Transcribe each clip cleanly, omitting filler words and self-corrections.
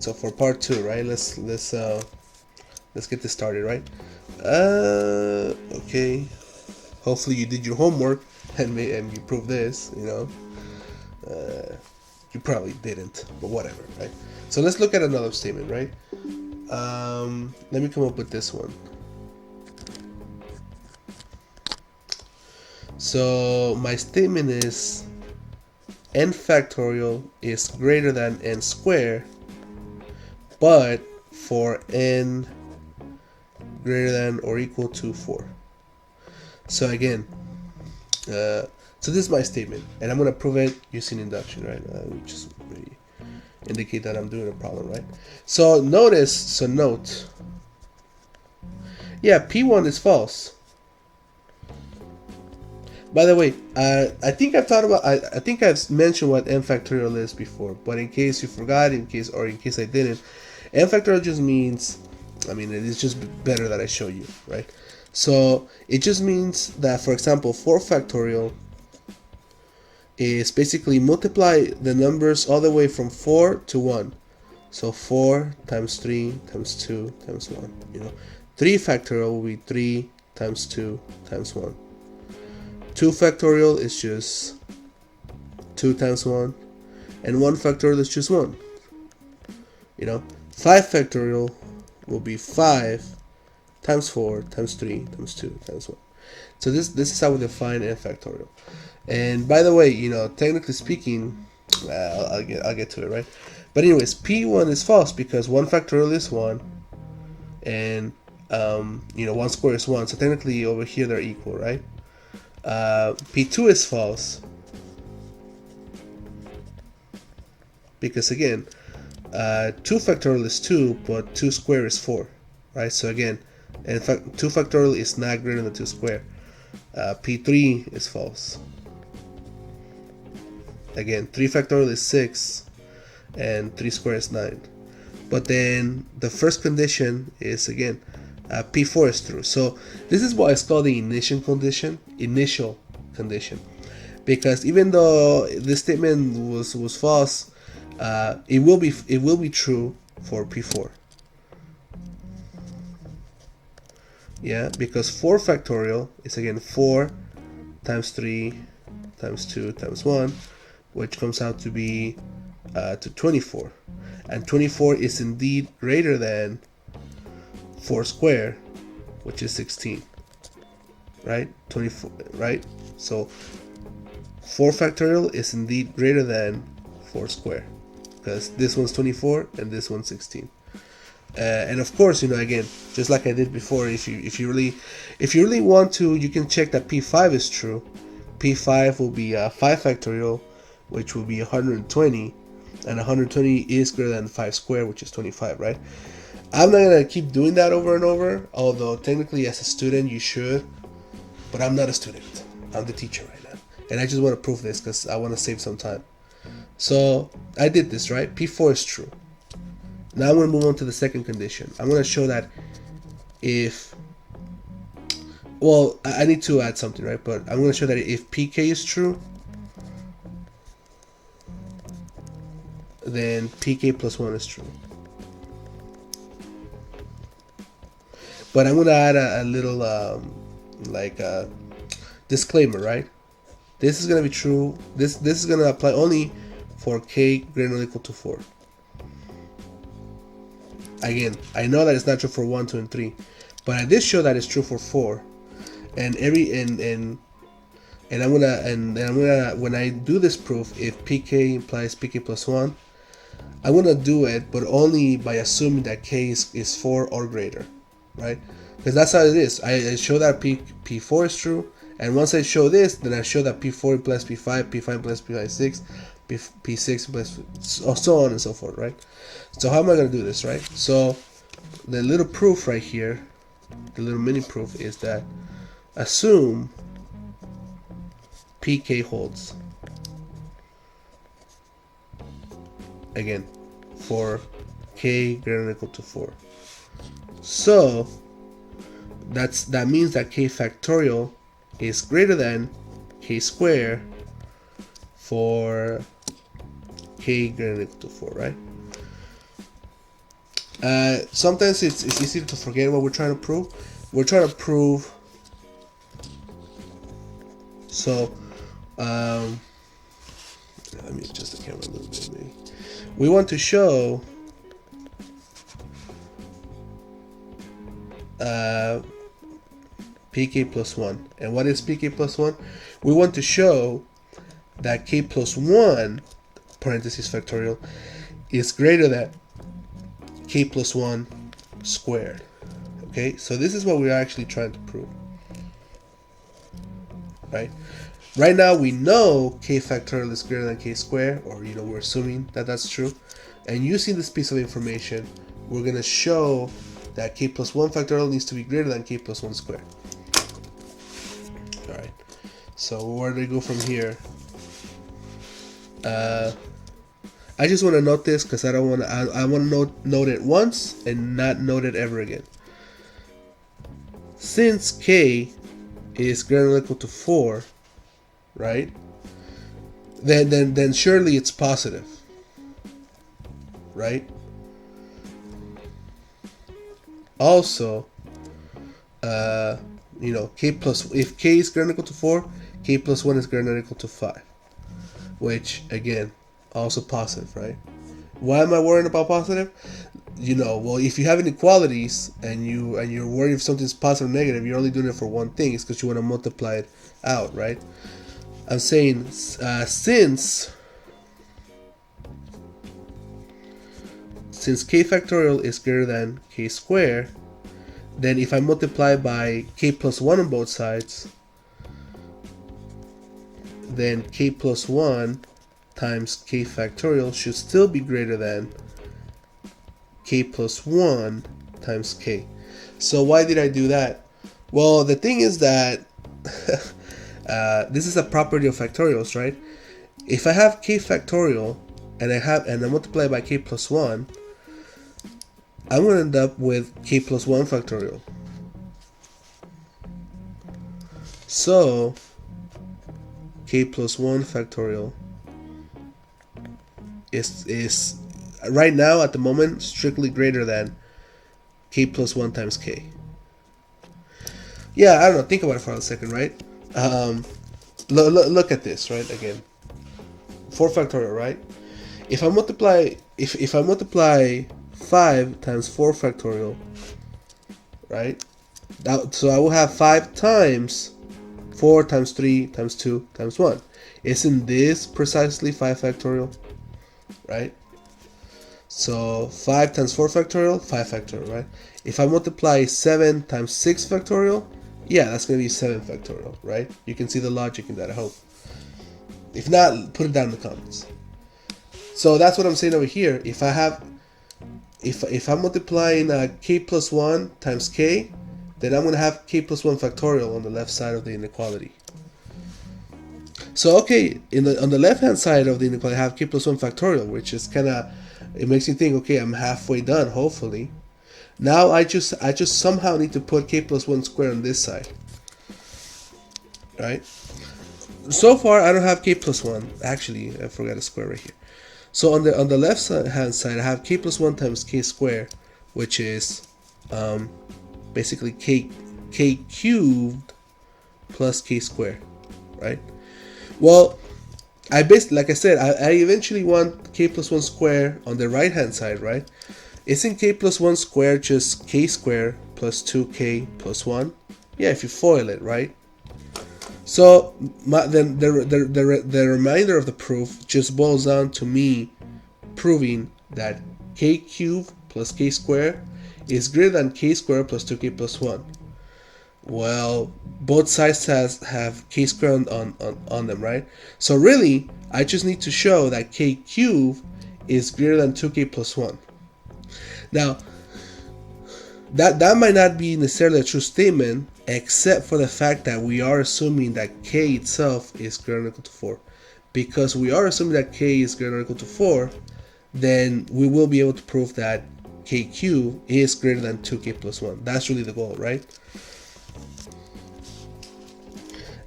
So for part 2, right? Let's get this started, right? Okay. Hopefully you did your homework and you proved this. You probably didn't, but whatever, right? So let's look at another statement, right? Let me come up with this one. So my statement is n factorial is greater than n squared, but for n greater than or equal to 4. So again, so this is my statement, and I'm going to prove it using induction, right? Just really indicate that I'm doing a problem, right? So note, yeah, P1 is false. By the way, I think I've thought about, I think I've mentioned what n factorial is before, but in case you forgot, in case I didn't, n factorial just means, I mean, it is just better that I show you, right? So it just means that, for example, 4 factorial is basically multiply the numbers all the way from 4 to 1. So 4 times 3 times 2 times 1. 3 factorial will be 3 times 2 times 1. 2 factorial is just 2 times 1. And 1 factorial is just 1. 5 factorial will be 5 times 4 times 3 times 2 times 1. So this is how we define n factorial. And by the way, technically speaking, I'll get to it, right? But anyways, P1 is false because 1 factorial is 1, and 1 squared is 1. So technically over here they're equal, right? P2 is false because again, 2 factorial is 2, but 2 squared is 4, right? So again, in fact, 2 factorial is not greater than 2 squared. P3 is false. Again, 3 factorial is 6, and 3 squared is 9. But then the first condition is, again, P4 is true. So this is what is called the initial condition. Because even though this statement was false, it will be true for P4. Yeah, because 4 factorial is again 4 times 3 times 2 times 1, which comes out to be to 24. And 24 is indeed greater than 4 squared, which is 16. Right? 24, right? So 4 factorial is indeed greater than 4 squared, because this one's 24 and this one's 16. And of course, again, just like I did before, if you really want to, you can check that P5 is true. P5 will be 5 factorial, which will be 120, and 120 is greater than 5 squared, which is 25, right? I'm not gonna keep doing that over and over, although technically as a student you should, but I'm not a student. I'm the teacher right now, and I just want to prove this because I want to save some time. So I did this, right? P4 is true. Now I'm going to move on to the second condition. I'm going to show that if, well, I need to add something, right? But I'm going to show that if PK is true, then PK plus 1 is true. But I'm going to add a little, disclaimer, right? This is going to be true. This is going to apply only for K greater than or equal to 4. Again, I know that it's not true for 1, 2, and 3, but I did show that it's true for 4. And I'm gonna when I do this proof, if PK implies PK plus 1, I'm gonna do it, but only by assuming that K is 4 or greater, right? Because that's how it is. I show that P4 is true, and once I show this, then I show that P4 implies P5, P5 implies P6, P6 implies so on and so forth, right? So how am I going to do this, right? So the little proof right here, the little mini proof, is that assume PK holds. Again, for K greater than or equal to 4. So that means that K factorial is greater than K squared for K greater than or equal to 4, right? Sometimes it's easy to forget what we're trying to prove. We're trying to prove. So, let me adjust the camera a little bit. Maybe. We want to show pk plus 1. And what is pk plus 1? We want to show that k plus 1, parentheses factorial, is greater than k plus 1 squared. Okay, so this is what we're actually trying to prove. Right? Right now we know k factorial is greater than k squared, or we're assuming that that's true. And using this piece of information, we're going to show that k plus 1 factorial needs to be greater than k plus 1 squared. Alright, so where do we go from here? I just want to note this because I don't want to. I want to note it once and not note it ever again. Since k is greater than or equal to 4, right? Then surely it's positive, right? Also, k plus, if k is greater than or equal to 4, k plus 1 is greater than or equal to 5, which again, also positive, right? Why am I worrying about positive? Well, if you have inequalities and you're worried if something's positive or negative, you're only doing it for one thing. It's because you want to multiply it out, right? I'm saying since k factorial is greater than k squared, then if I multiply by k plus 1 on both sides, then k plus 1 times k factorial should still be greater than k plus 1 times k. So why did I do that? Well, the thing is that this is a property of factorials, right? If I have k factorial and I multiply by k plus 1, I'm going to end up with k plus 1 factorial. So k plus 1 factorial is right now at the moment strictly greater than k plus 1 times k. Yeah, I don't know. Think about it for a second, right? Look at this, right? Again, 4 factorial, right? If I multiply 5 times 4 factorial, right? So I will have 5 times 4 times 3 times 2 times 1. Isn't this precisely 5 factorial? Right? So 5 times 4 factorial, 5 factorial, right? If I multiply 7 times 6 factorial, yeah, that's going to be 7 factorial, right? You can see the logic in that, I hope. If not, put it down in the comments. So that's what I'm saying over here. If I'm multiplying k plus 1 times k, then I'm going to have k plus 1 factorial on the left side of the inequality. So okay, on the left hand side of the inequality, I have k plus 1 factorial, which is kind of, it makes me think, okay, I'm halfway done, hopefully. Now I just somehow need to put k plus 1 squared on this side, right? So far I don't have k plus 1. Actually, I forgot a square right here. So on the left hand side, I have k plus 1 times k squared, which is basically k cubed plus k squared, right? Well, like I said, I eventually want k plus 1 squared on the right hand side, right? Isn't k plus 1 squared just k squared plus 2k plus 1? Yeah, if you FOIL it, right? So then the remainder of the proof just boils down to me proving that k cubed plus k squared is greater than k squared plus 2k plus 1. Well, both sides have k squared on them, right? So really, I just need to show that k cubed is greater than 2k plus 1. Now, that might not be necessarily a true statement, except for the fact that we are assuming that k itself is greater than or equal to 4. Because we are assuming that k is greater than or equal to 4, then we will be able to prove that k cubed is greater than 2k plus 1. That's really the goal, right?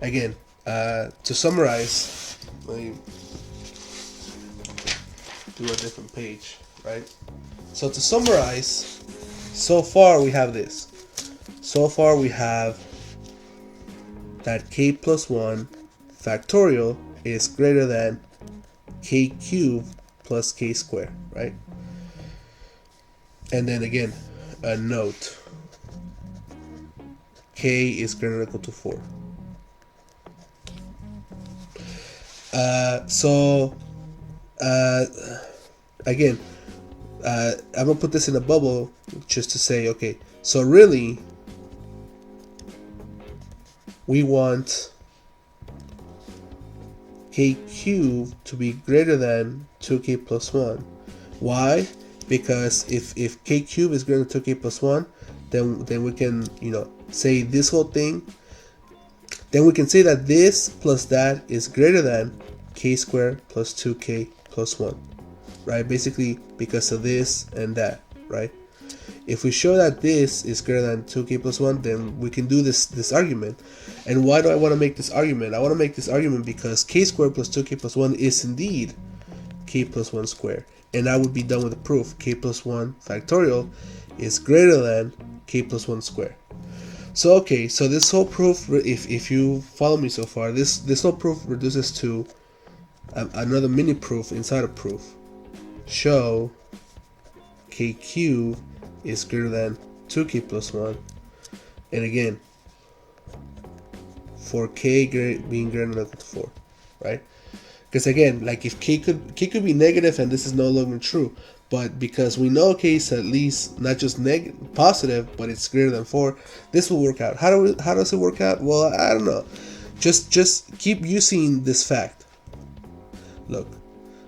Again, to summarize, let me do a different page, right? So to summarize, so far we have this. So far we have that k plus 1 factorial is greater than k cubed plus k squared, right? And then again, a note. K is greater than or equal to 4. Again, I'm gonna put this in a bubble just to say, okay, so really we want k cubed to be greater than 2k plus 1. Why? Because if k cubed is greater than 2k plus 1, then we can, say this whole thing. Then we can say that this plus that is greater than k squared plus 2k plus 1, right? Basically because of this and that, right? If we show that this is greater than 2k plus 1, then we can do this argument. And why do I want to make this argument? I want to make this argument because k squared plus 2k plus 1 is indeed k plus 1 squared. And I would be done with the proof. K plus 1 factorial is greater than k plus 1 squared. So okay, so this whole proof, if you follow me so far, this whole proof reduces to another mini proof inside a proof. Show k cubed is greater than 2k plus 1, and again, for k being greater than or equal to 4, right? Because again, like if k could be negative and this is no longer true, but because we know k is at least not just positive, but it's greater than 4, this will work out. How does it work out? Well, I don't know. Just keep using this fact. Look,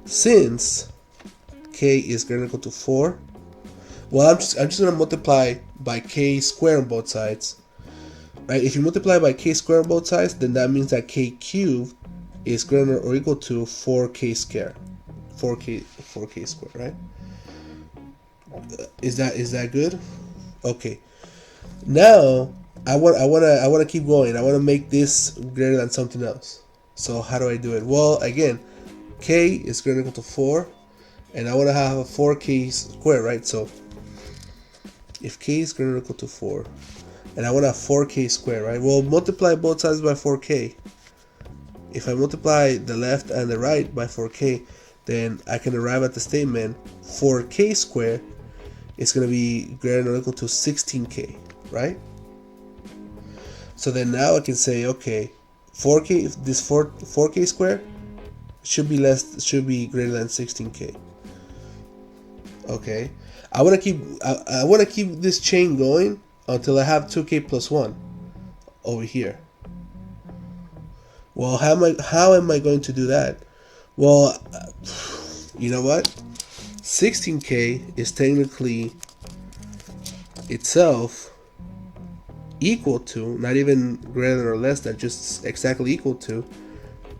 since k is greater than or equal to 4, well, I'm just gonna multiply by k squared on both sides, right? If you multiply by k squared on both sides, then that means that k cubed is greater than or equal to 4k squared, 4k squared, right? Is that good? Okay. Now I want to keep going. I want to make this greater than something else. So how do I do it? Well, again, k is greater than or equal to 4, and I want to have a 4k squared, right? So if k is greater than or equal to 4, and I want to have 4k squared, right? Well, multiply both sides by 4k. If I multiply the left and the right by 4k, then I can arrive at the statement 4k squared is going to be greater than or equal to 16k, right? So then now I can say, okay, 4k, this 4k squared should be greater than 16k. Okay, I want to keep this chain going until I have 2k plus 1 over here. Well, how am I going to do that? Well, you know what? 16k is technically itself equal to, not even greater than or less than, just exactly equal to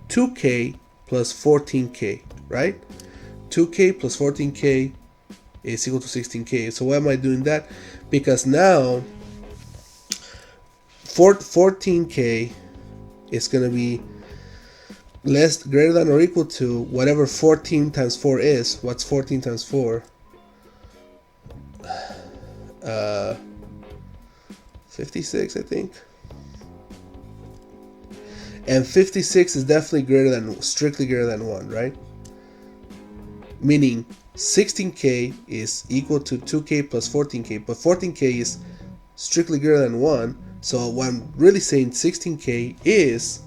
2k plus 14k, right? 2k plus 14k is equal to 16k. So why am I doing that? Because now 14k is going to be greater than or equal to whatever 14 times 4 is. What's 14 times 4? 56, I think. And 56 is definitely strictly greater than 1, right? Meaning 16k is equal to 2k plus 14k, but 14k is strictly greater than 1. So what I'm really saying, 16k is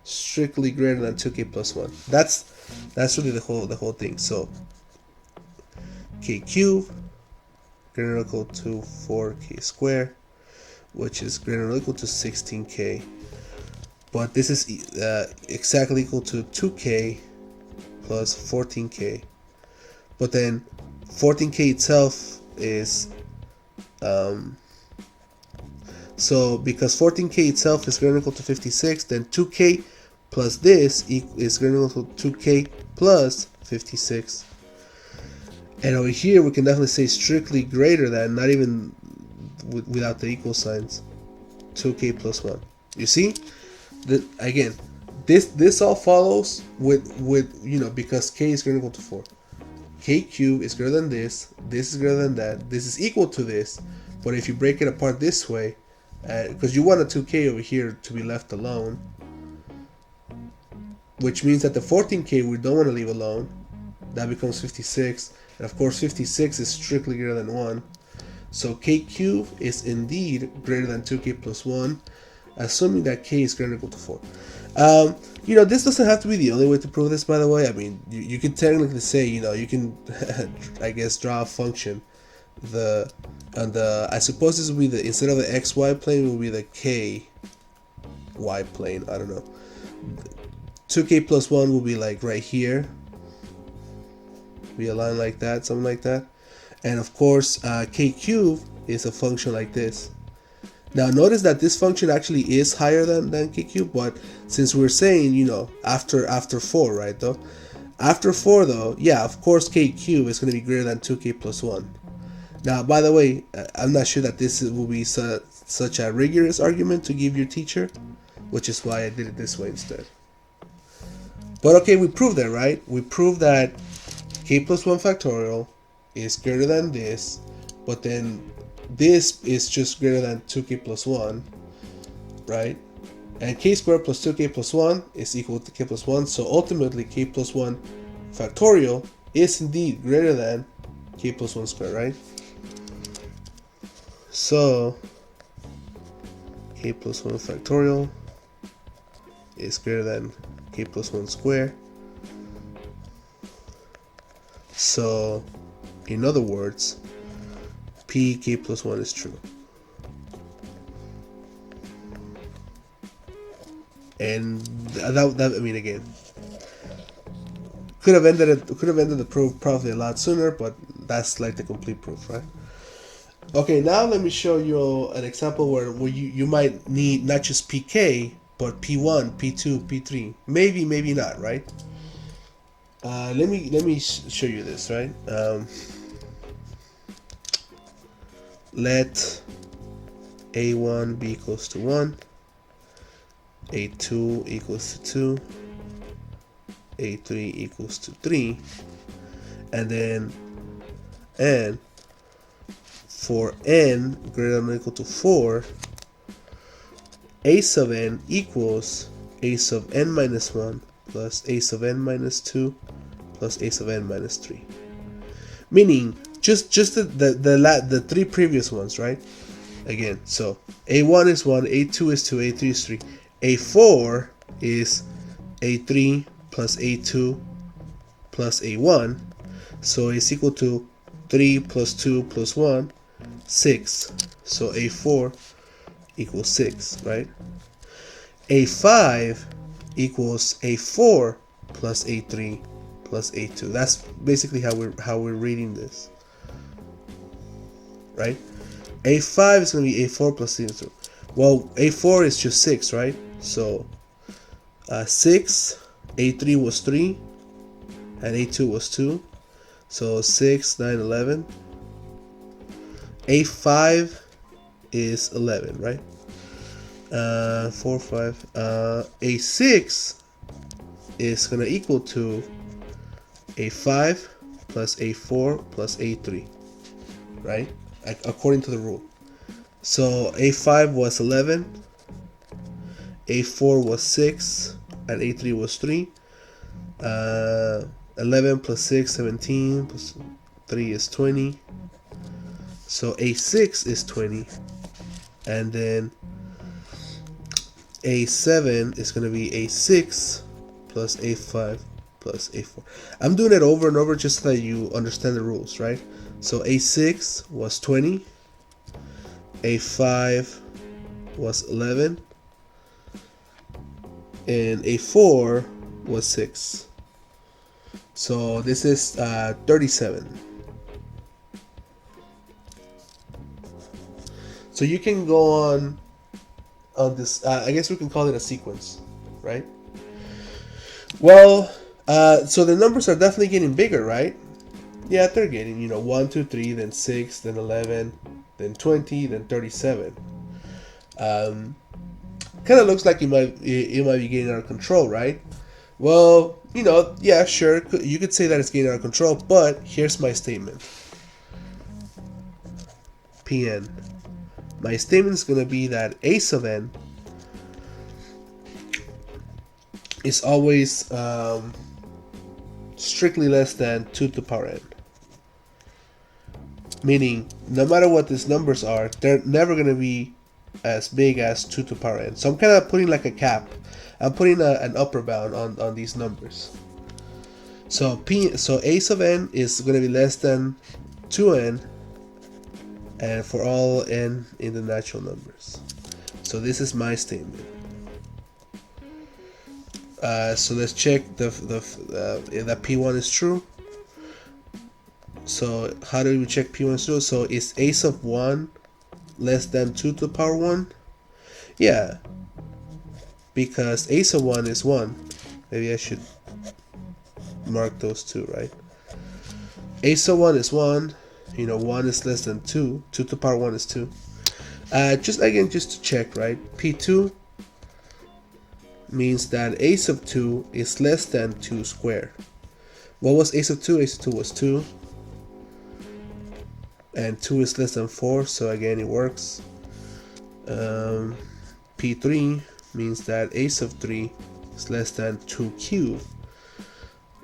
strictly greater than 2k plus 1. That's really the whole thing. So k cubed greater than or equal to 4k squared, which is greater than or equal to 16k. But this is exactly equal to 2k plus 14k. But then 14k itself is so because 14k itself is greater than or equal to 56, then 2k plus this is greater than or equal to 2k plus 56. And over here we can definitely say strictly greater than, not even without the equal signs, 2k plus 1. You see? Again, this all follows with because k is greater than or equal to 4. k cubed is greater than this is greater than that, this is equal to this, but if you break it apart this way, because you want a 2k over here to be left alone, which means that the 14k we don't want to leave alone, that becomes 56, and of course 56 is strictly greater than 1, so k cubed is indeed greater than 2k plus 1, assuming that k is greater than or equal to 4. This doesn't have to be the only way to prove this, by the way. I mean, you could technically say, you can, I guess, draw a function. I suppose this will be instead of the xy plane, it will be the ky plane. I don't know. 2k plus 1 will be like right here. Be a line like that, something like that. And of course, k cubed is a function like this. Now notice that this function actually is higher than k cubed, but since we're saying, after 4, right, though? After 4, though, yeah, of course k cubed is going to be greater than 2k plus 1. Now, by the way, I'm not sure that this will be such a rigorous argument to give your teacher, which is why I did it this way instead. But okay, we proved that, right? We proved that k plus 1 factorial is greater than this, but then this is just greater than 2k plus 1, right? And k squared plus 2k plus 1 is equal to k plus 1, so ultimately k plus 1 factorial is indeed greater than k plus 1 squared, right? So k plus 1 factorial is greater than k plus 1 squared. So in other words, k plus 1 is true. And that I mean, again, could have ended the proof probably a lot sooner, but that's like the complete proof, right? Okay, now let me show you an example where you might need not just pk, but p1, p2, p3, maybe not, right? Let me show you this, right? Let a1 be equals to 1, a2 equals to 2, a3 equals to 3, and for n greater than or equal to 4, a sub n equals a sub n minus 1 plus a sub n minus 2 plus a sub n minus 3. Meaning, just the three previous ones, right? Again, so a1 is 1, a2 is 2, a3 is 3, a4 is a3 plus a2 plus a1, so it's equal to 3 plus 2 plus 1, 6, so a4 equals 6, right? a5 equals a4 plus a3 plus a2. That's basically how we're reading this, right? a5 is going to be a4 plus a2. Well, a4 is just 6, right? So 6, a3 was 3, and a2 was 2, so 6, 9, 11. a5 is 11, right? 4, 5. a6 is going to equal to a5 plus a4 plus a3, right? According to the rule. So a5 was 11, a4 was 6, and a3 was 3. 11 plus 6, 17, plus 3 is 20. So a6 is 20, and then a7 is going to be a6 plus a5 plus a4. I'm doing it over and over just so that you understand the rules, right? So a6 was 20, a5 was 11, and a4 was 6. So this is 37. So you can go on this, I guess we can call it a sequence, right? Well, so the numbers are definitely getting bigger, right? Yeah, they're getting, 1, 2, 3, then 6, then 11, then 20, then 37. Kind of looks like it might be getting out of control, right? Well, you know, yeah, sure, you could say that it's getting out of control, but here's my statement. Pn. My statement is going to be that a sub n is always strictly less than 2 to the power n. Meaning, no matter what these numbers are, they're never going to be as big as 2 to the power n. So I'm kind of putting like a cap. I'm putting an upper bound on these numbers. So a sub n is going to be less than 2n, and for all n in the natural numbers. So this is my statement. So let's check if that P1 is true. So how do we check P1 is true? So is a sub 1 less than 2 to the power 1? Yeah, because a sub 1 is 1. Maybe I should mark those two, right? A sub 1 is 1. You know, 1 is less than 2. 2 to the power 1 is 2. Just to check, right? P2 means that a sub 2 is less than 2 squared. What was a sub 2? A sub 2 was 2. And 2 is less than 4, so again it works. P3 means that a sub 3 is less than 2 cubed.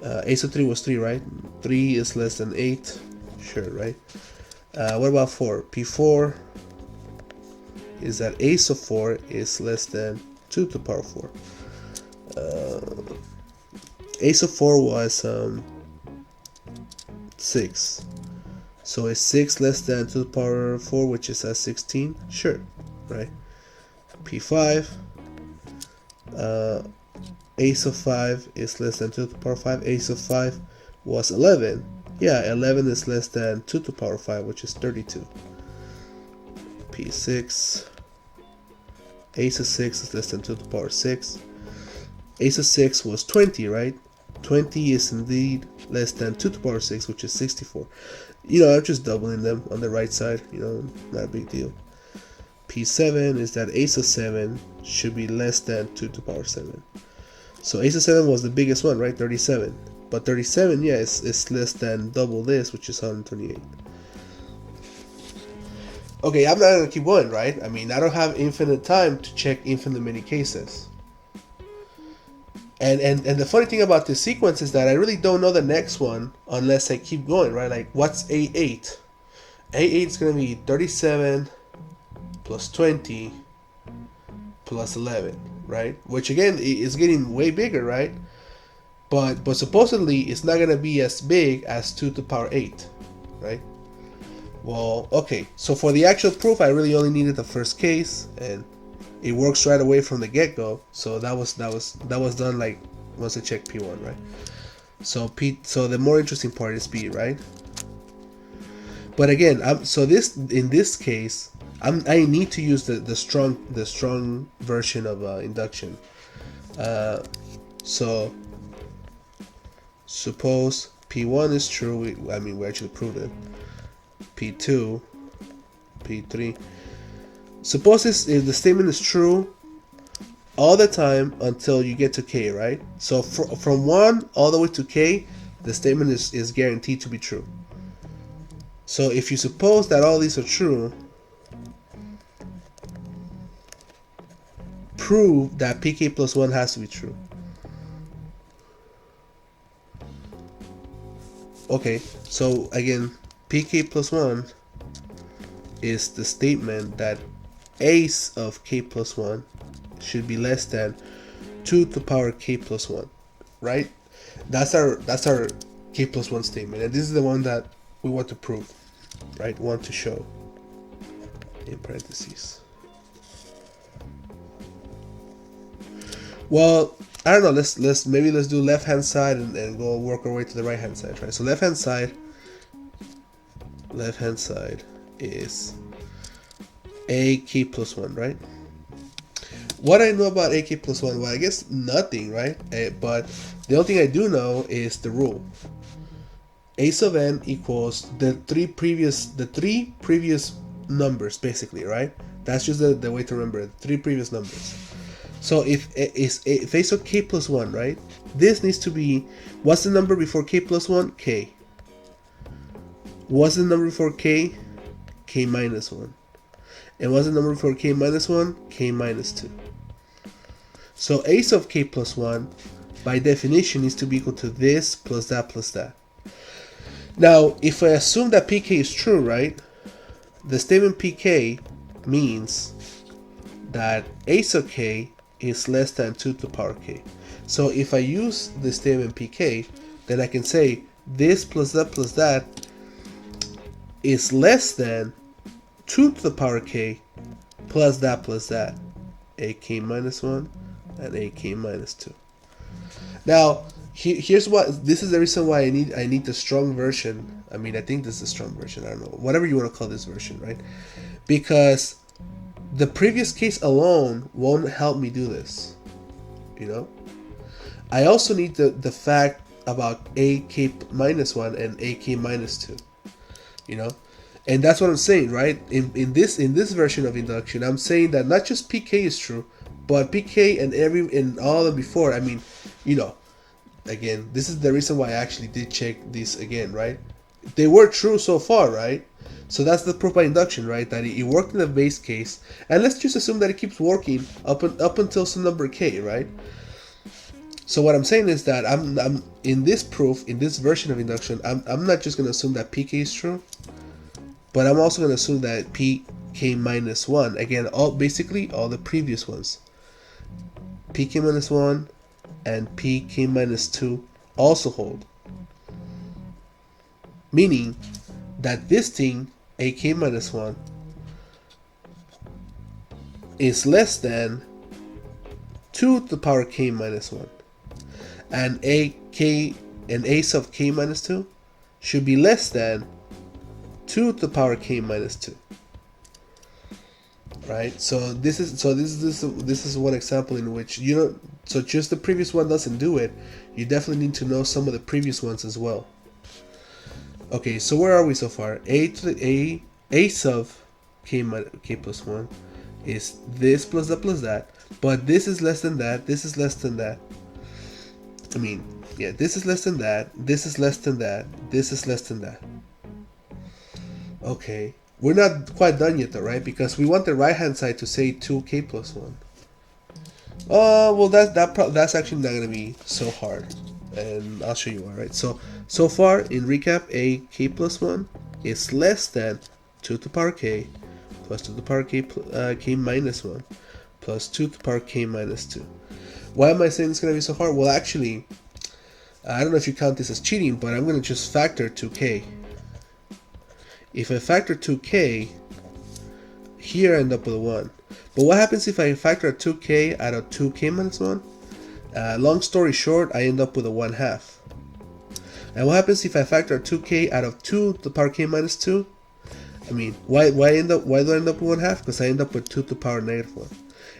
A sub 3 was 3, right? 3 is less than 8. Sure, right? What about 4? P4 is that a sub 4 is less than 2 to the power 4. A sub 4 was 6. So is 6 less than 2 to the power 4, which is 16? Sure, right? P5, a sub 5 is less than 2 to the power 5. A sub 5 was 11. Yeah, 11 is less than 2 to the power 5, which is 32. P6, a sub 6 is less than 2 to the power 6. A sub 6 was 20, right? 20 is indeed less than 2 to the power 6, which is 64. You know, I'm just doubling them on the right side, you know, not a big deal. P7 is that a sub 7 should be less than 2 to the power 7. So a sub 7 was the biggest one, right? 37. But 37, yeah, is less than double this, which is 128. Okay, I'm not going to keep going, right? I mean, I don't have infinite time to check infinite many cases. And the funny thing about this sequence is that I really don't know the next one unless I keep going, right? Like, what's A8? A8 is going to be 37 plus 20 plus 11, right? Which again is getting way bigger, right? But supposedly it's not going to be as big as 2 to the power 8, right? Well, okay. So for the actual proof, I really only needed the first case, and it works right away from the get-go. So that was done like once I checked P1, right? So the more interesting part is B, right? But again, in this case, I need to use the strong version of induction. So suppose P1 is true. We actually proved it. P2, P3. Suppose if the statement is true all the time until you get to K, right? So from 1 all the way to K, the statement is guaranteed to be true. So if you suppose that all these are true, prove that pk plus 1 has to be true. Okay, so again, pk plus 1 is the statement that ace of k plus 1 should be less than 2 to the power k plus 1, right? That's our k plus 1 statement, and this is the one that we want to prove, right? Want to show in parentheses. Well, I don't know. Let's do left hand side and go work our way to the right hand side, right? So left hand side is ak plus 1, right? What I know about ak plus 1, well, I guess nothing, right? But the only thing I do know is the rule. A sub n equals the three previous numbers, basically, right? That's just the way to remember it. 3 previous numbers. So if a sub k plus 1, right? this needs to be, what's the number before k plus 1? K. What's the number before k? K minus 1. And what's the number before k minus 1? K minus 2. So a sub k plus 1, by definition, needs to be equal to this plus that plus that. Now, if I assume that pk is true, right, the statement pk means that a sub k is less than 2 to the power k. So if I use the statement pk, then I can say this plus that is less than 2 to the power k plus that, ak minus 1 and ak minus 2. Now, here's what, this is the reason why I need the strong version. I mean, I think this is a strong version, I don't know, whatever you want to call this version, right? Because the previous case alone won't help me do this, you know? I also need the fact about ak minus 1 and ak minus 2, you know? And that's what I'm saying, right? In this version of induction, I'm saying that not just pk is true, but pk and all of before. I mean, you know, again, this is the reason why I actually did check this again, right? They were true so far, right? So that's the proof by induction, right? That it worked in the base case, and let's just assume that it keeps working up until some number k, right? So what I'm saying is that I'm in this proof, in this version of induction, I'm not just gonna assume that pk is true, but I'm also gonna assume that pk minus 1, again, basically all the previous ones, pk minus 1 and pk minus 2 also hold, meaning that this thing, ak minus 1, is less than 2 to the power k minus 1, and a sub k minus 2 should be less than 2 to the power k minus 2. Right? So this is one example in which you don't, so just the previous one doesn't do it. You definitely need to know some of the previous ones as well. Okay, so where are we so far? A sub k plus 1 is this plus that, but this is less than that, this is less than that. I mean, yeah, this is less than that, this is less than that, this is less than that. Okay, we're not quite done yet though, right? Because we want the right hand side to say 2k plus 1. Well, that's actually not gonna be so hard, and I'll show you why, right? So far in recap, a k plus 1 is less than 2 to the power k plus 2 to the power k minus 1 plus 2 to the power k minus 2. Why am I saying it's gonna be so hard? Well, actually, I don't know if you count this as cheating, but I'm gonna just factor 2k. If I factor 2k, here I end up with a 1. But what happens if I factor 2k out of 2k minus 1? Long story short, I end up with a 1/2. And what happens if I factor 2k out of 2 to the power k minus 2? I mean, why do I end up with 1/2? Because I end up with 2 to the power negative 1.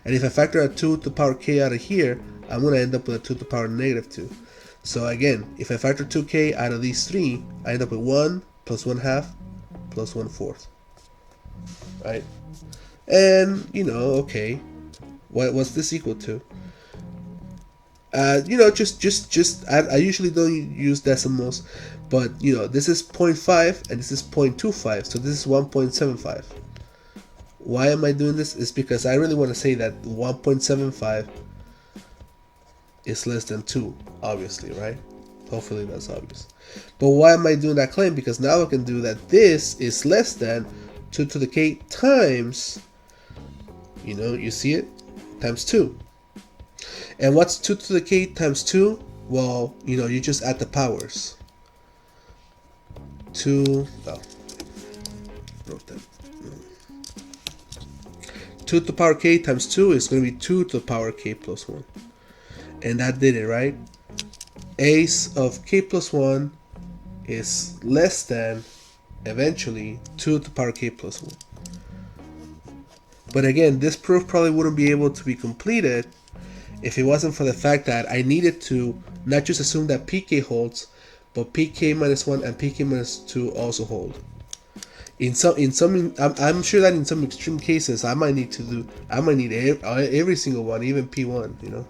And if I factor a 2 to the power k out of here, I'm going to end up with a 2 to the power negative 2. So again, if I factor 2k out of these three, I end up with 1 plus 1/2 plus 1/4. Right? And, you know, okay, what's this equal to? You know, I usually don't use decimals, but, you know, this is 0.5 and this is 0.25, so this is 1.75. Why am I doing this? It's because I really want to say that 1.75 is less than 2, obviously, right? Hopefully that's obvious. But why am I doing that claim? Because now I can do that this is less than 2 to the k times, you know, you see it, times 2. And what's 2 to the k times 2? Well, you know, you just add the powers. 2, oh, wrote that. 2 to the power k times 2 is going to be 2 to the power k plus 1. And that did it, right? A of k plus 1 is less than, eventually, 2 to the power k plus 1. But again, this proof probably wouldn't be able to be completed if it wasn't for the fact that I needed to not just assume that pk holds, but pk minus 1 and pk minus 2 also hold. I'm sure that in some extreme cases I might need every single one, even p1, you know,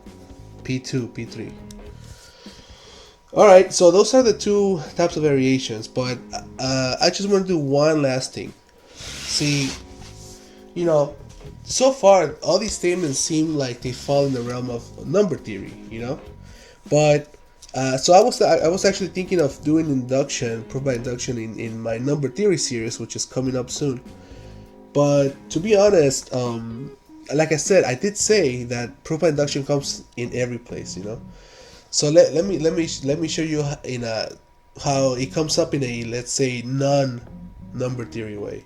p2, p3. All right, so those are the two types of variations, but I just want to do one last thing. See, you know, so far all these statements seem like they fall in the realm of number theory, but so I was actually thinking of doing proof by induction in my number theory series, which is coming up soon. But to be honest, like I said, I did say that proof by induction comes in every place. So let me show you in a how it comes up in a, let's say, non-number theory way.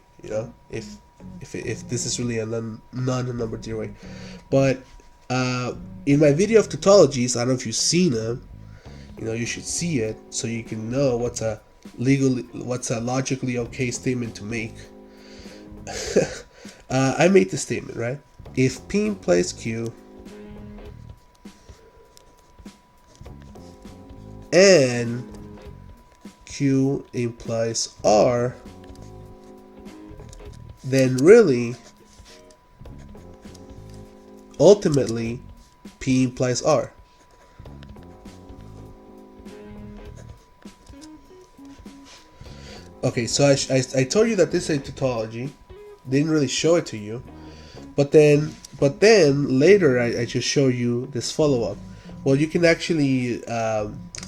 If this is really a non-number theory way. But in my video of tautologies, I don't know if you've seen them. You should see it so you can know what's a logically okay statement to make. I made the statement, right? If P implies Q and Q implies R, then really, ultimately, P implies R. Okay, so I told you that this is a tautology. Didn't really show it to you, but then later I just show you this follow-up. Well, you can actually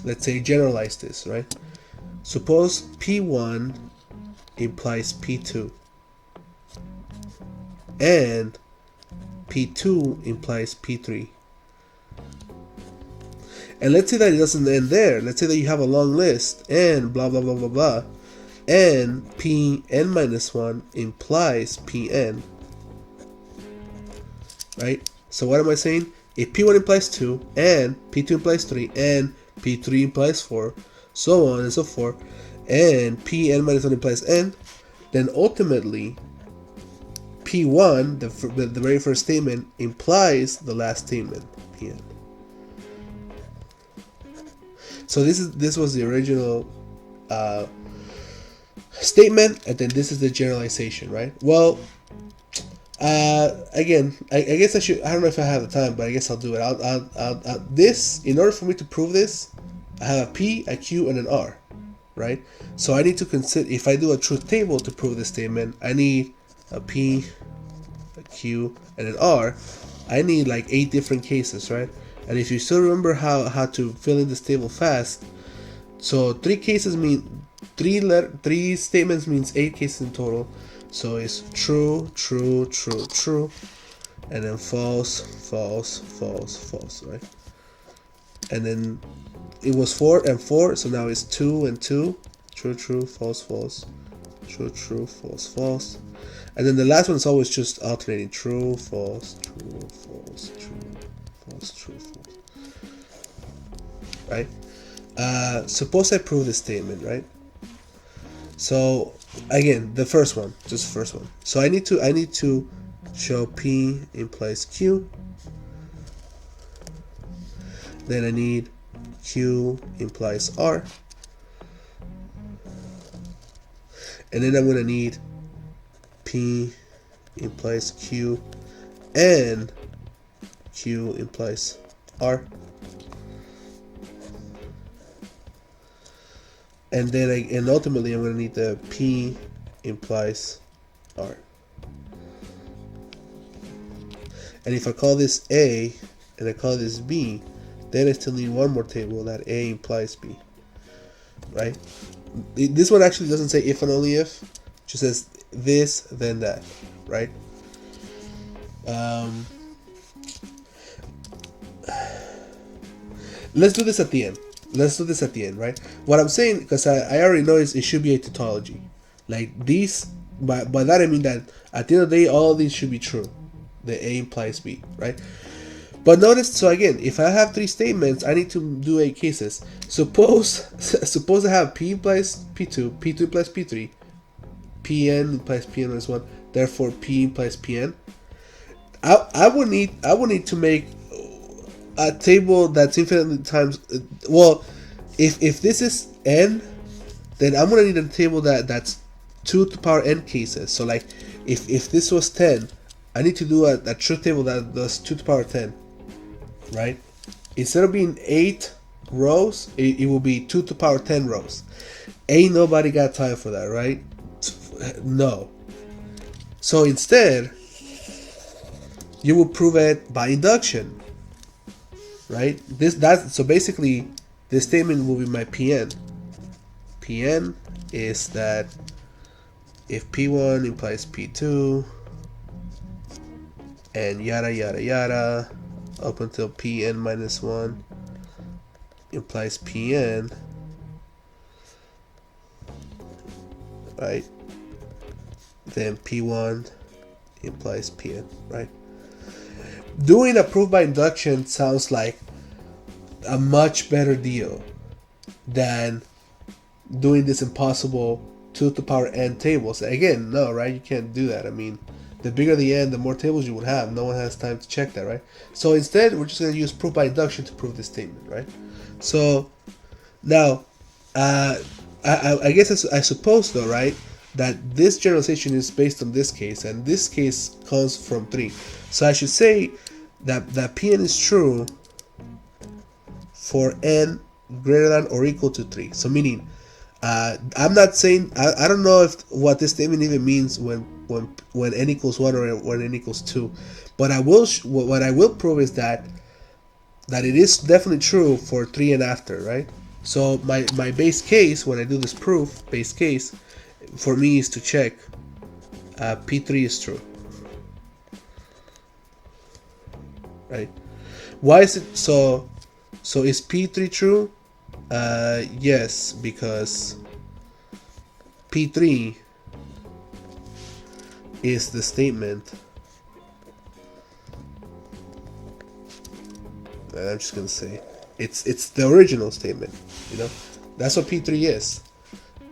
let's say generalize this, right? Suppose P1 implies P2 and P2 implies P3. And let's say that it doesn't end there. Let's say that you have a long list and blah blah blah blah blah, and Pn minus 1 implies Pn. Right? So what am I saying? If P1 implies 2 and P2 implies 3 and P3 implies 4, so on and so forth, and Pn minus 1 implies n, then ultimately P1, the very first statement, implies the last statement, Pn. So this was the original statement, and then this is the generalization, right? Well, again, I guess I don't know if I have the time, but I guess I'll do it. I'll this, in order for me to prove this, I have a P, a Q, and an R, right? So I need to consider, if I do a truth table to prove this statement, I need a P, a Q, and an R. I need like 8 different cases, right? And if you still remember how to fill in this table fast, so 3 cases mean 3 statements means 8 cases in total. So it's true, true, true, true, and then false, false, false, false, right? And then it was 4 and 4, so now it's 2 and 2, true, true, false, false, true, true, false, false. And then the last one is always just alternating true, false, true, false, true, false, true, false. Right? Suppose I prove this statement, right? So again, the first one, just the first one. So I need to show P implies Q. Then I need Q implies R. And then I'm gonna need P implies Q and Q implies R. And then and ultimately I'm going to need the P implies R. And if I call this A and I call this B, then I still need one more table that A implies B. Right? This one actually doesn't say if and only if. It just says this, then that. Right? Let's do this at the end. Right? What I'm saying, because I already know it should be a tautology. Like these, by that I mean that at the end of the day, all of these should be true. The A implies B, right? But notice, so again, if I have 3 statements, I need to do 8 cases. Suppose I have P implies P2, P2 implies P3, Pn implies Pn minus 1, therefore P implies Pn. I would need to make a table that's infinitely times, well, if this is n, then I'm gonna need a table that's 2 to the power n cases. So like if this was 10, I need to do a truth table that does 2 to the power 10, right? Instead of being 8 rows, it will be 2 to the power 10 rows. Ain't nobody got time for that, right? No. So instead, you will prove it by induction, right? So basically, this statement will be my Pn. Pn is that if P1 implies P2 and yada yada yada up until Pn minus 1 implies Pn, right? Then P1 implies Pn, right? Doing a proof by induction sounds like a much better deal than doing this impossible 2 to the power n tables. Again, no, right? You can't do that. I mean, the bigger the n, the more tables you would have. No one has time to check that, right? So instead, we're just going to use proof by induction to prove this statement, right? So now, I guess I suppose though, right, that this generalization is based on this case, and this case comes from 3. So I should say that Pn is true for n greater than or equal to 3. So meaning, I'm not saying, I don't know if what this statement even means when n equals 1 or when n equals 2, but what I will prove is that it is definitely true for 3 and after, right? So my base case, when I do this proof, base case, for me is to check P3 is true, right? Why is it so? So is P3 true? Yes, because P3 is the statement. And I'm just gonna say it's the original statement. You know, that's what P3 is.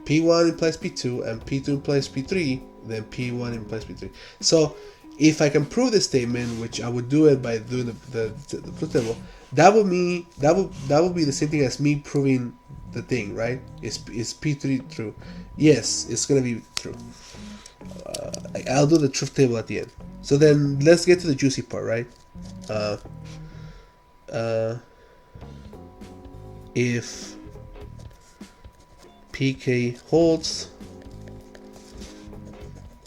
P1 implies P2 and P2 implies P3, then P1 implies P3. So if I can prove this statement, which I would do it by doing the truth table, that would be the same thing as me proving the thing, right? Is P3 true? Yes, it's gonna be true. I'll do the truth table at the end. So then let's get to the juicy part, right? If PK holds,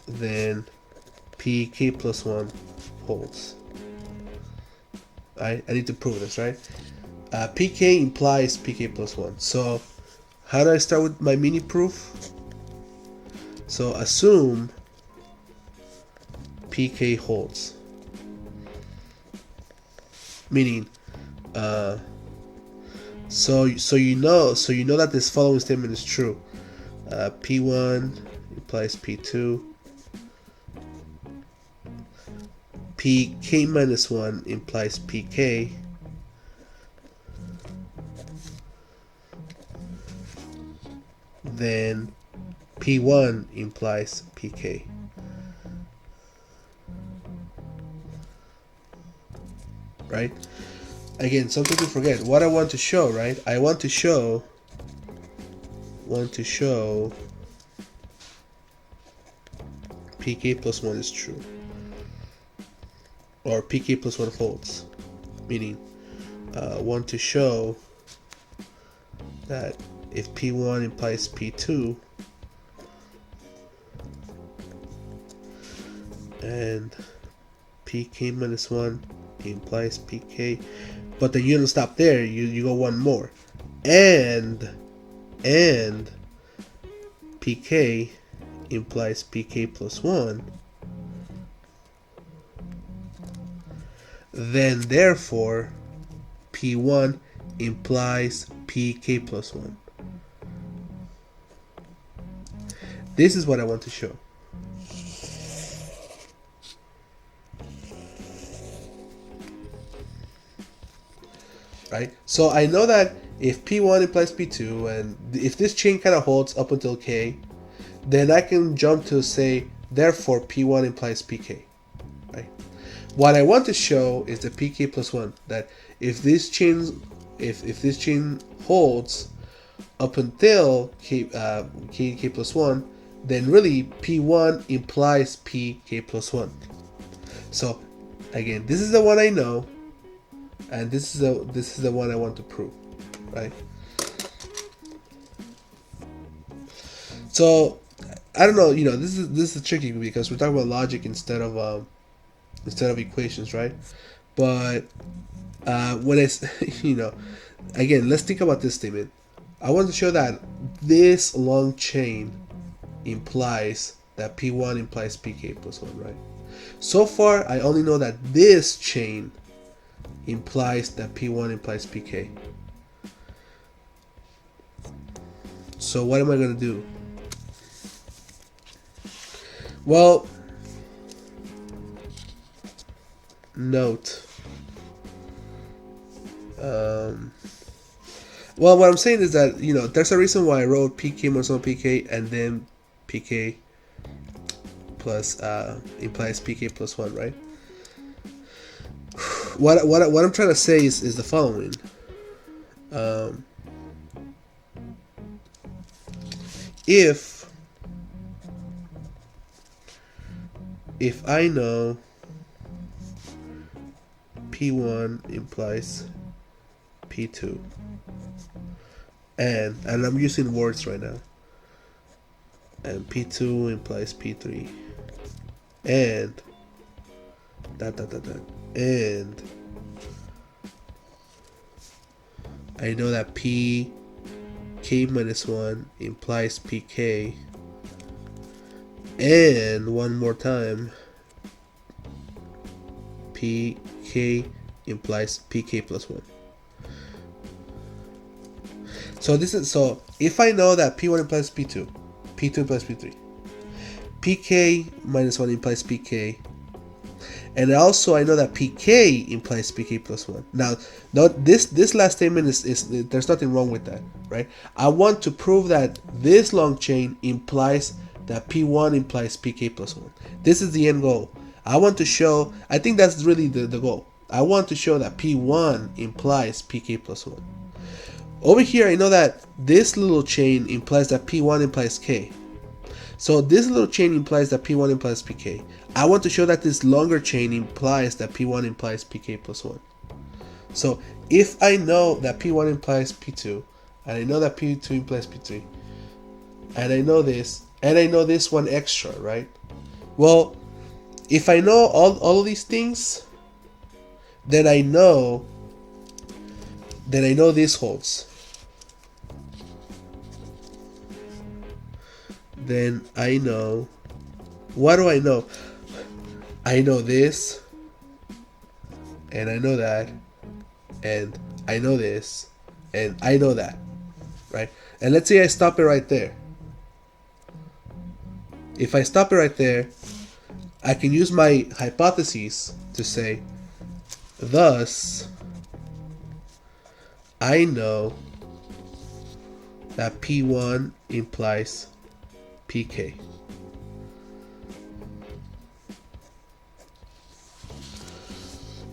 then PK plus 1 holds. I need to prove this, right? PK implies PK plus 1. So how do I start with my mini proof? So assume PK holds, meaning so you know that this following statement is true. P1 implies P2. PK minus 1 implies PK. Then P1 implies PK. Right? Again, something to forget. What I want to show, right? I want to show PK plus 1 is true. Or PK plus 1 holds. Meaning, want to show that if P1 implies P2 and PK minus 1 implies PK, but then you don't stop there, you go one more, and PK implies PK plus 1, then therefore P1 implies PK plus 1. This is what I want to show. Right? So I know that if P1 implies P2, and if this chain kind of holds up until K, then I can jump to say, therefore P1 implies PK. Right? What I want to show is the PK plus 1, that if this chain holds up until K plus 1, then really P1 implies PK plus 1. So again, this is the one I know, and this is the one I want to prove. right? So I don't know, you know, this is tricky because we're talking about logic instead of equations, right? But when it's you know, again, let's think about this statement. I want to show that this long chain implies that P1 implies PK plus 1, right? So far, I only know that this chain implies that P1 implies PK. So what am I going to do? Well, note. Well, what I'm saying is that, you know, there's a reason why I wrote PK minus 1 PK and then PK plus implies PK plus 1, right? What I'm trying to say is the following. If I know P1 implies P2, and I'm using words right now, and P2 implies P3, and and I know that PK minus 1 implies PK, and one more time, PK implies PK plus 1. So if I know that P1 implies P2, P2 implies P3, PK minus 1 implies PK, and also I know that PK implies PK plus 1. Now, this last statement is there's nothing wrong with that, right? I want to prove that this long chain implies that P1 implies PK plus 1. This is the end goal. I want to show, I think that's really the goal. I want to show that P1 implies PK plus 1. Over here, I know that this little chain implies that P1 implies K. So this little chain implies that P1 implies PK. I want to show that this longer chain implies that P1 implies PK plus 1. So if I know that P1 implies P2, and I know that P2 implies P3, and I know this, and I know this one extra, right? Well, if I know all of these things, then I know this holds. Then I know, what do I know? I know this, and I know that, and I know this, and I know that, right? And let's say I stop it right there. If I stop it right there, I can use my hypotheses to say, thus, I know that P1 implies PK.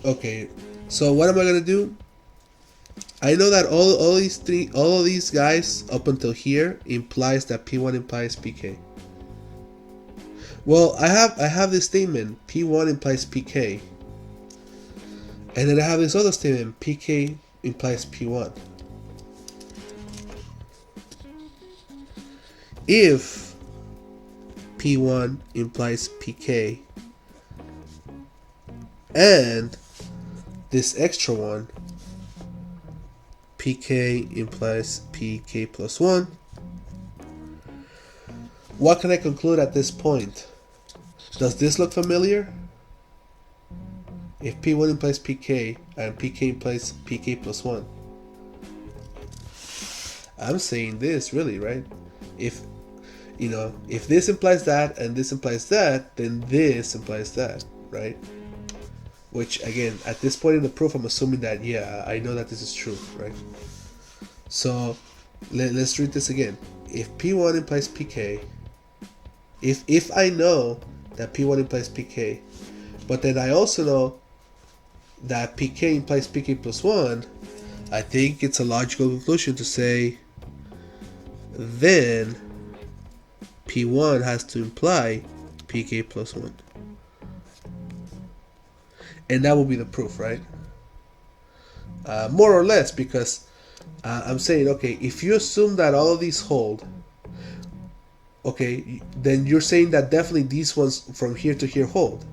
Okay, so what am I gonna do? I know that all of these guys up until here implies that P1 implies PK. Well, I have this statement, P1 implies PK, and then I have this other statement, PK implies P1. If P1 implies PK and this extra one, PK implies PK plus 1, what can I conclude at this point? Does this look familiar? If P1 implies PK and PK implies PK plus 1, I'm saying this, really, right? If this implies that and this implies that, then this implies that, right? Which, again, at this point in the proof, I'm assuming that, yeah, I know that this is true, right? So let's read this again. If P1 implies PK, if I know that P1 implies PK, but then I also know that PK implies PK plus 1, I think it's a logical conclusion to say, then P1 has to imply PK plus 1. And that will be the proof, right? More or less, because I'm saying, okay, if you assume that all of these hold, okay, then you're saying that definitely these ones from here to here hold.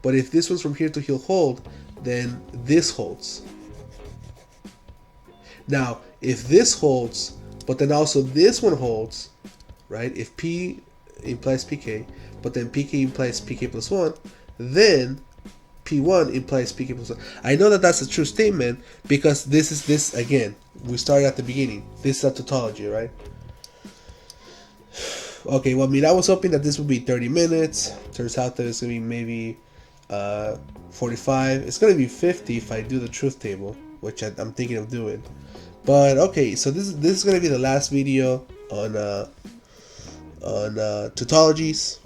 But if this one's from here to here hold, then this holds. Now, if this holds, but then also this one holds, right? If P implies PK, but then PK implies PK plus 1, then P1 implies PK plus 1. I know that that's a true statement because this again, we started at the beginning. This is a tautology, right? Okay, well, I mean, I was hoping that this would be 30 minutes. Turns out that it's going to be maybe 45. It's going to be 50 if I do the truth table, which I'm thinking of doing. But okay, so this is going to be the last video on tautologies.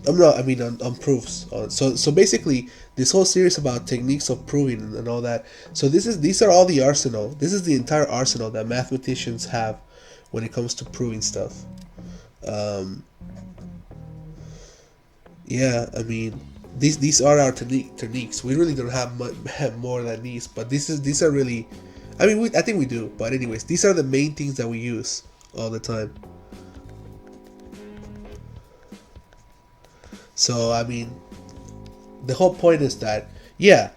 On proofs. So basically, this whole series about techniques of proving and all that. So these are all the arsenal. This is the entire arsenal that mathematicians have when it comes to proving stuff. Yeah, I mean, these are our techniques. We really don't have more than these, but these are really. I mean, I think we do. But anyways, these are the main things that we use all the time. So I mean, the whole point is that, yeah,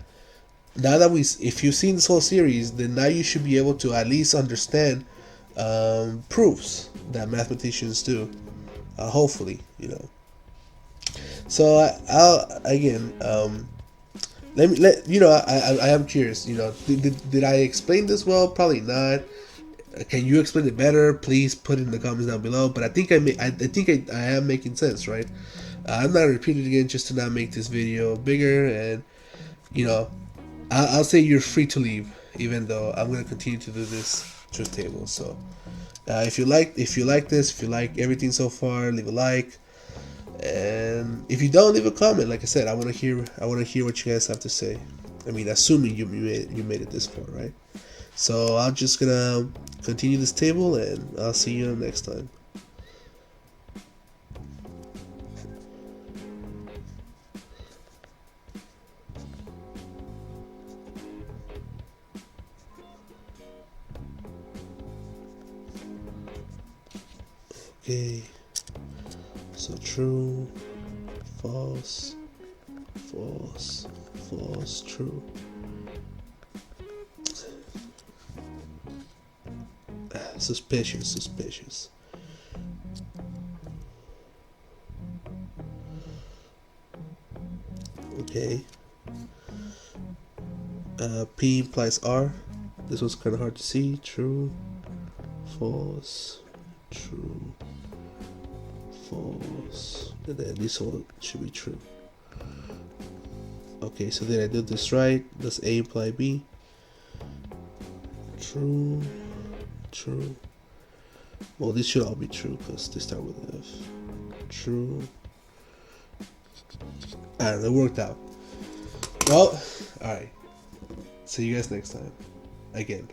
now that if you've seen this whole series, then now you should be able to at least understand proofs that mathematicians do. Hopefully, you know. So I'll again, let you know. I am curious. You know, did I explain this well? Probably not. Can you explain it better? Please put it in the comments down below. But I think I think I am making sense, right? I'm not repeating it again just to not make this video bigger. And you know, I'll say you're free to leave, even though I'm gonna continue to do this truth table. So if you like this, if you like everything so far, leave a like. And if you don't, leave a comment. Like I said, I want to hear what you guys have to say. I mean, assuming you made it this far, right? So I'm just gonna continue this table, and I'll see you next time. Okay. So true, false, false, false, true. Suspicious. Okay. P implies R. This one's kind of hard to see. True, false, true, false. And then this one should be true. Okay, so then I did this right. Does A imply B? True, true. Well, this should all be true because they start with F. True. And it worked out. Well, alright. See you guys next time. Again.